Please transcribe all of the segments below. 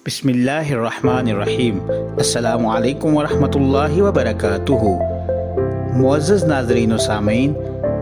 बिस्मिल्लाहिर्रहमानिर्रहीम। अस्सलामु अलैकुम वरहमतुल्लाहि वबरकातुहू। मुअज़्ज़ज़ नाज़रीन व सामीन,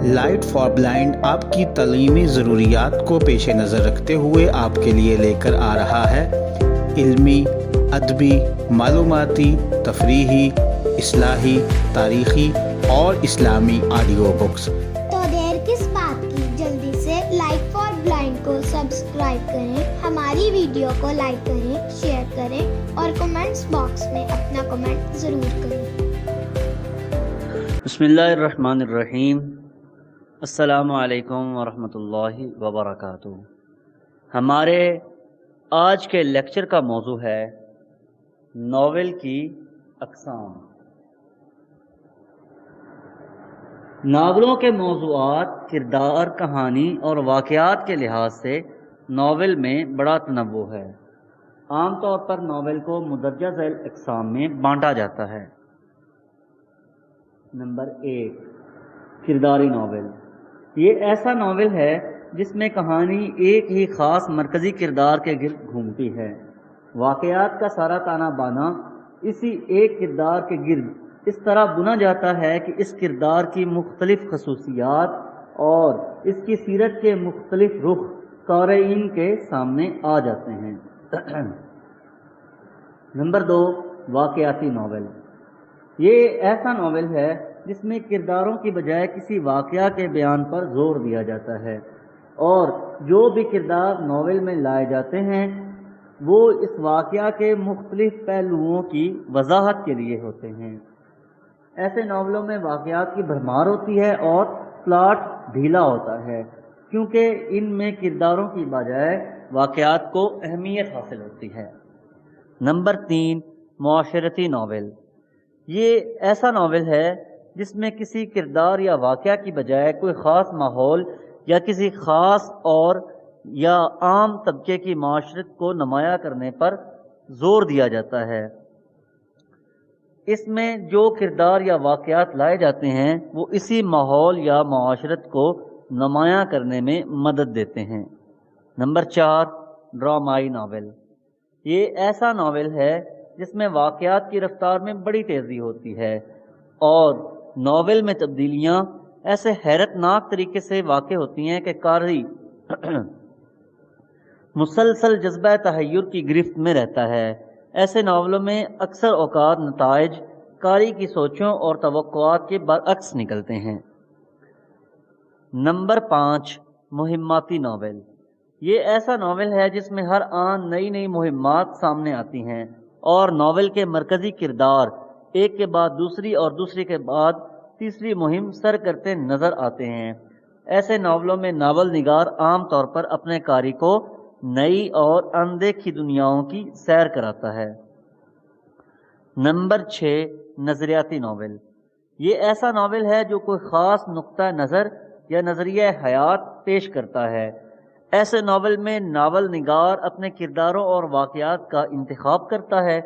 लाइट फॉर ब्लाइंड आपकी तलीमी ज़रूरियात को पेश नज़र रखते हुए आपके लिए लेकर आ रहा है इल्मी, अदबी, मालूमाती, तफरीही, इस्लाही, तारीख़ी और इस्लामी ऑडियो बुक्स। तो देर किस बात की, जल्दी से लाइट फॉर ब्लाइंड को सब्सक्राइब करें, हमारी वीडियो को लाइक करें, शेयर करें और कमेंट्स बॉक्स में अपना कमेंट ज़रूर करें। बिस्मिल्लाहिर्रहमानिर्रहीम। अस्सलामु अलैकुम वरहमतुल्लाहि वबरकातुहू। हमारे आज के लेक्चर का मौजू है नावल की अक़साम। नावलों के मौज़ूआत, किरदार, कहानी और वाक़यात के लिहाज से नावल में बड़ा तनव्वुह है। आम तौर पर नावल को मुदर्रजा ज़ैल अक़साम में बांटा जाता है। नंबर 1, किरदारी नावल। ये ऐसा नावल है जिसमें कहानी एक ही ख़ास मरकज़ी किरदार के गिर्द घूमती है। वाक़यात का सारा ताना बाना इसी एक किरदार के गिर्द इस तरह बुना जाता है कि इस किरदार की मुख्तलिफ़ खसूसियात और इसकी सीरत के मुख्तलिफ़ रुख क़ारीन के सामने आ जाते हैं। नंबर 2, वाक़याती नावल। ये ऐसा नावल है जिसमें किरदारों की बजाय किसी वाक़या के बयान पर जोर दिया जाता है और जो भी किरदार नावल में लाए जाते हैं वो इस वाक़या के मुख्तलिफ पहलुओं की वजाहत के लिए होते हैं। ऐसे नावलों में वाक़यात की भरमार होती है और प्लाट ढीला होता है क्योंकि इनमें किरदारों की बजाय वाक़यात को अहमियत हासिल होती है। नंबर 3, मुआशरती नावल। ये ऐसा नावल है जिसमें किसी किरदार या वाक़या की बजाय कोई ख़ास माहौल या किसी ख़ास और या आम तबके की माशरत को नुमाया करने पर जोर दिया जाता है। इसमें जो किरदार या वाक़यात लाए जाते हैं वो इसी माहौल या माशरत को नुमाया करने में मदद देते हैं। नंबर 4, ड्रामाई नावल। ये ऐसा नावल है जिसमें वाक़यात की रफ्तार में बड़ी तेज़ी होती है और नावल में तब्दीलियाँ ऐसे हैरतनाक तरीके से वाक़ होती हैं कि कारी मुसलसल जज्बा तहय्युर की गिरफ्त में रहता है। ऐसे नावलों में अक्सर औक़ात नताइज कारी की सोचों और तवक्कुआत के बरअक्स निकलते हैं। नंबर 5, मुहिम्माती नावल। ये ऐसा नावल है जिसमें हर आन नई नई मुहिम्मात सामने आती हैं और नावल के मरकज़ी किरदार एक के बाद दूसरी और दूसरी के बाद तीसरी मुहिम सर करते नज़र आते हैं। ऐसे नावलों में नावल निगार आम तौर पर अपने कारी को नई और अनदेखी दुनियाओं की सैर कराता है। नंबर 6, नज़रियाती नावल। ये ऐसा नावल है जो कोई ख़ास नुक्ता नज़र या नज़रिया हयात पेश करता है। ऐसे नावल में नावल निगार अपने किरदारों और वाक़यात का इंतखाब करता है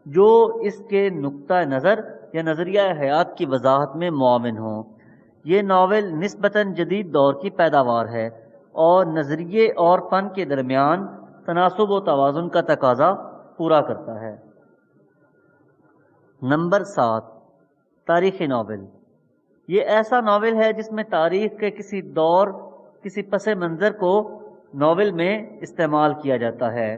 जो इसके नुक्ता नज़र या नज़रिया हयात की वजाहत में मुआविन हो। ये नावल निस्बतन जदीद दौर की पैदावार है और नज़रिए और फ़न के दरमियान तनासुब व तवाज़ुन का तकाज़ा पूरा करता है। नंबर 7, तारीख़ी नावल। ये ऐसा नावल है जिसमें तारीख़ के किसी दौर, किसी पस मंज़र को नावल में इस्तेमाल किया जाता है।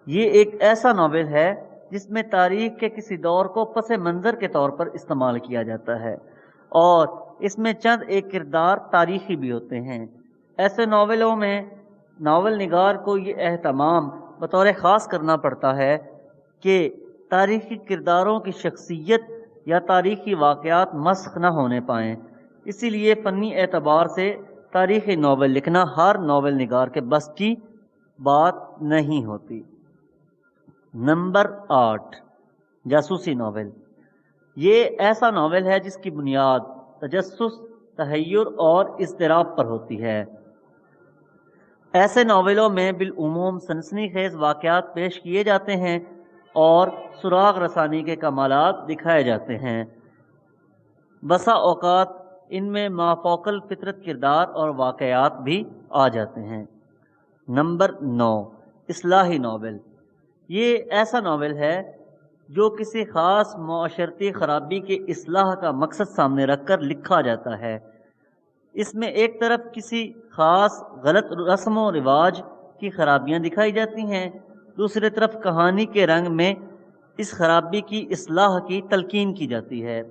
ये एक ऐसा नावल है जिसमें तारीख़ के किसी दौर को पस मंज़र के तौर पर इस्तेमाल किया जाता है और इसमें चंद एक किरदार तारीख़ी भी होते हैं। ऐसे नावलों में नावल निगार को ये एहतमाम बतौर ख़ास करना पड़ता है कि तारीख़ी किरदारों की शख्सियत या तारीख़ी वाक़यात मस्ख़ न होने पाएँ। इसीलिए फ़नी एतबार से तारीख़ी नावल लिखना हर नावल निगार के बस की बात नहीं होती। नंबर 8, जासूसी नावल। ये ऐसा नावल है जिसकी बुनियाद तजस्सुस, तहय्युर और इज़्तिराब पर होती है। ऐसे नावलों में बिलउमूम सनसनीखेज़ वाक़यात पेश किए जाते हैं और सुराग रसानी के कमालात दिखाए जाते हैं। बसा औक़ात इनमें माफ़ौक़ल फ़ितरत किरदार और वाक़यात भी आ जाते हैं। नंबर 9, اصلاحی ناول، یہ ایسا ناول ہے جو کسی خاص معاشرتی خرابی کے اصلاح کا مقصد سامنے رکھ کر لکھا جاتا ہے۔ اس میں ایک طرف کسی خاص غلط رسم و رواج کی خرابیاں دکھائی جاتی ہیں، دوسری طرف کہانی کے رنگ میں اس خرابی کی اصلاح کی تلقین کی جاتی ہے۔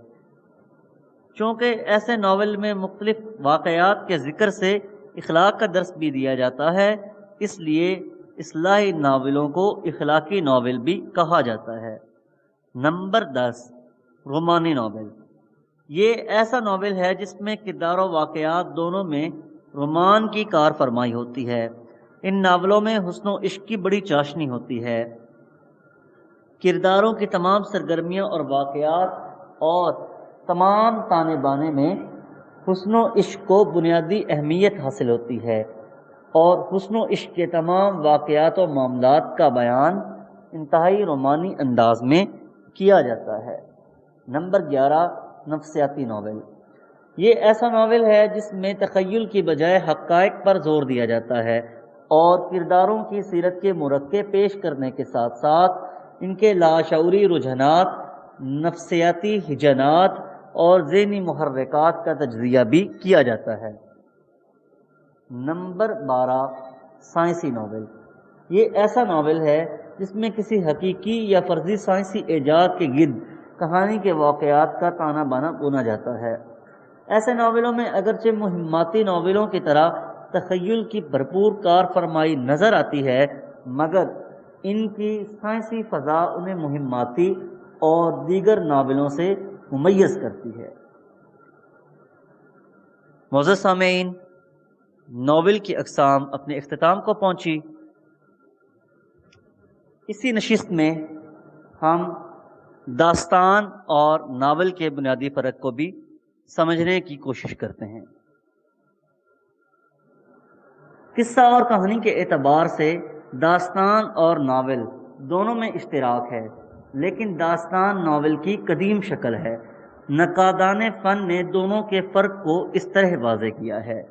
چونکہ ایسے ناول میں مختلف واقعات کے ذکر سے اخلاق کا درس بھی دیا جاتا ہے، اس لیے اصلاحی ناولوں کو اخلاقی ناول بھی کہا جاتا ہے۔ نمبر 10، رومانی ناول۔ یہ ایسا ناول ہے جس میں کردار و واقعات دونوں میں رومان کی کار فرمائی ہوتی ہے۔ ان ناولوں میں حسن و عشق کی بڑی چاشنی ہوتی ہے۔ کرداروں کی تمام سرگرمیاں اور واقعات اور تمام تانے بانے میں حسن و عشق کو بنیادی اہمیت حاصل ہوتی ہے، اور حسن و عشق کے تمام واقعات و معاملات کا بیان انتہائی رومانی انداز میں کیا جاتا ہے۔ نمبر 11، نفسیاتی ناول۔ یہ ایسا ناول ہے جس میں تخیل کی بجائے حقائق پر زور دیا جاتا ہے اور کرداروں کی سیرت کے مرکب پیش کرنے کے ساتھ ساتھ ان کے لاشعوری رجحانات، نفسیاتی ہجانات اور ذہنی محرکات کا تجزیہ بھی کیا جاتا ہے۔ نمبر 12، سائنسی ناول۔ یہ ایسا ناول ہے جس میں کسی حقیقی یا فرضی سائنسی ایجاد کے گرد کہانی کے واقعات کا تانا بانا بنا جاتا ہے۔ ایسے ناولوں میں اگرچہ مہماتی ناولوں کی طرح تخیل کی بھرپور کار فرمائی نظر آتی ہے، مگر ان کی سائنسی فضا انہیں مہماتی اور دیگر ناولوں سے ممیز کرتی ہے۔ معزز سامعین، ناول کی اقسام اپنے اختتام کو پہنچی۔ اسی نشست میں ہم داستان اور ناول کے بنیادی فرق کو بھی سمجھنے کی کوشش کرتے ہیں۔ قصہ اور کہانی کے اعتبار سے داستان اور ناول دونوں میں اشتراک ہے، لیکن داستان ناول کی قدیم شکل ہے۔ نقادان فن نے دونوں کے فرق کو اس طرح واضح کیا ہے،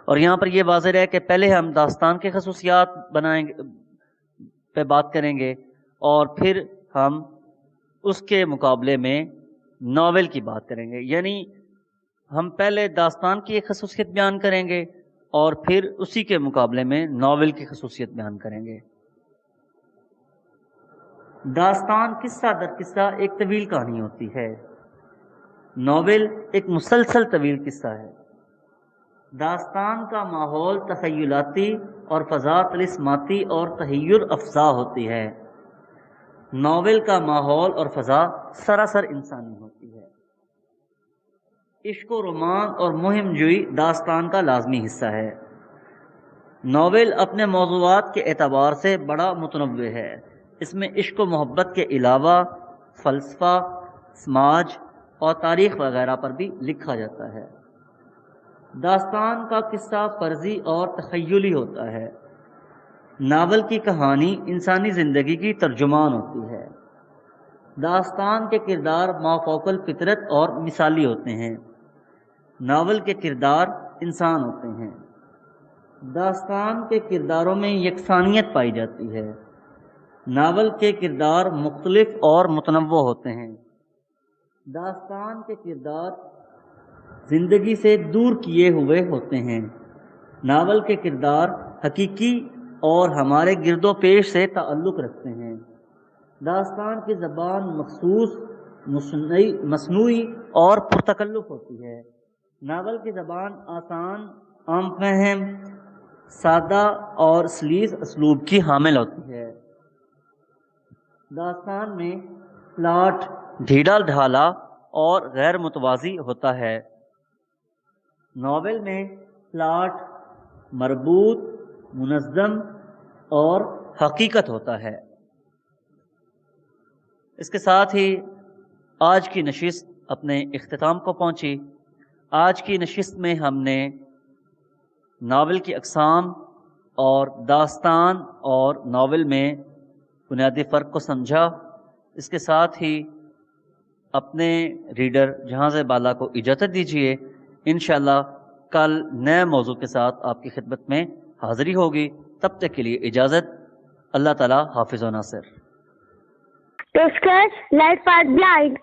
اور یہاں پر یہ واضح ہے کہ پہلے ہم داستان کے خصوصیات پہ بات کریں گے اور پھر ہم اس کے مقابلے میں ناول کی بات کریں گے، یعنی ہم پہلے داستان کی ایک خصوصیت بیان کریں گے اور پھر اسی کے مقابلے میں ناول کی خصوصیت بیان کریں گے۔ داستان قصہ در قصہ ایک طویل کہانی ہوتی ہے، ناول ایک مسلسل طویل قصہ ہے۔ داستان کا ماحول تخیلاتی اور فضا طلسماتی اور تحیر افزا ہوتی ہے، ناول کا ماحول اور فضا سراسر انسانی ہوتی ہے۔ عشق و رومان اور مہم جوئی داستان کا لازمی حصہ ہے۔ ناول اپنے موضوعات کے اعتبار سے بڑا متنوع ہے، اس میں عشق و محبت کے علاوہ فلسفہ، سماج اور تاریخ وغیرہ پر بھی لکھا جاتا ہے۔ داستان کا قصہ فرضی اور تخیلی ہوتا ہے، ناول کی کہانی انسانی زندگی کی ترجمان ہوتی ہے۔ داستان کے کردار مافوق الفطرت اور مثالی ہوتے ہیں، ناول کے کردار انسان ہوتے ہیں۔ داستان کے کرداروں میں یکسانیت پائی جاتی ہے، ناول کے کردار مختلف اور متنوع ہوتے ہیں۔ داستان کے کردار زندگی سے دور کیے ہوئے ہوتے ہیں، ناول کے کردار حقیقی اور ہمارے گرد و پیش سے تعلق رکھتے ہیں۔ داستان کی زبان مخصوص، مصنوعی اور پرتکلف ہوتی ہے، ناول کی زبان آسان، عام فہم، سادہ اور سلیس اسلوب کی حامل ہوتی ہے۔ داستان میں پلاٹ ڈھیلا ڈھالا اور غیر متوازی ہوتا ہے، ناول میں پلاٹ مربوط، منظم اور حقیقت ہوتا ہے۔ اس کے ساتھ ہی آج کی نشست اپنے اختتام کو پہنچی۔ آج کی نشست میں ہم نے ناول کی اقسام اور داستان اور ناول میں بنیادی فرق کو سمجھا۔ اس کے ساتھ ہی اپنے ریڈر جہاز بالا کو اجازت دیجیے، انشاءاللہ کل نئے موضوع کے ساتھ آپ کی خدمت میں حاضری ہوگی۔ تب تک کے لیے اجازت، اللہ تعالیٰ حافظ و ناصر. Discuss Life for Blind.